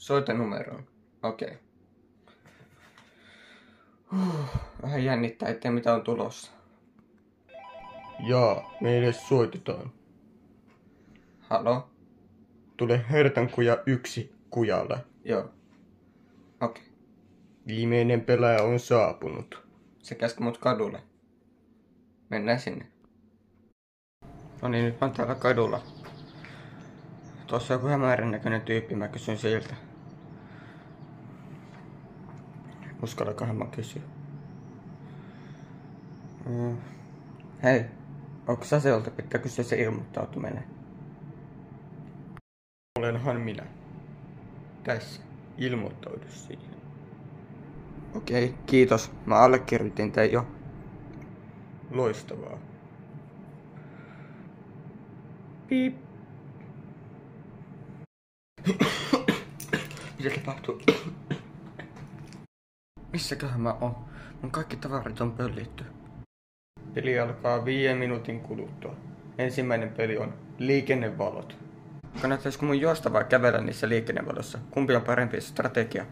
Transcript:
Soita numeroon. Okei. Vähän jännittää, ettei mitä on tulossa. Jaa, meille soitetaan. Halo? Tule Hertankuja 1 kujalle. Joo. Okei. Viimeinen pelaaja on saapunut. Se käski mut kadulle. Mennään sinne. No niin, nyt mä oon täällä kadulla. Tuossa on joku hämärän näköinen tyyppi, mä kysyn siltä. Uskallakahan mä kysyä. Hei, onko sä se, jolta pitää kysyä se ilmoittautuminen? Olenhan minä. Tässä. Ilmoittaudu siihen. Okei, kiitos. Mä allekirjoitin tän jo. Loistavaa. Piip. Mitä tapahtuu? Missäköhän mä oon? Mun kaikki tavarat on pöllitty. Peli alkaa 5 minuutin kuluttua. Ensimmäinen peli on liikennevalot. Kannattaisiko mun juosta vai kävellä niissä liikennevalossa? Kumpi on parempi strategia?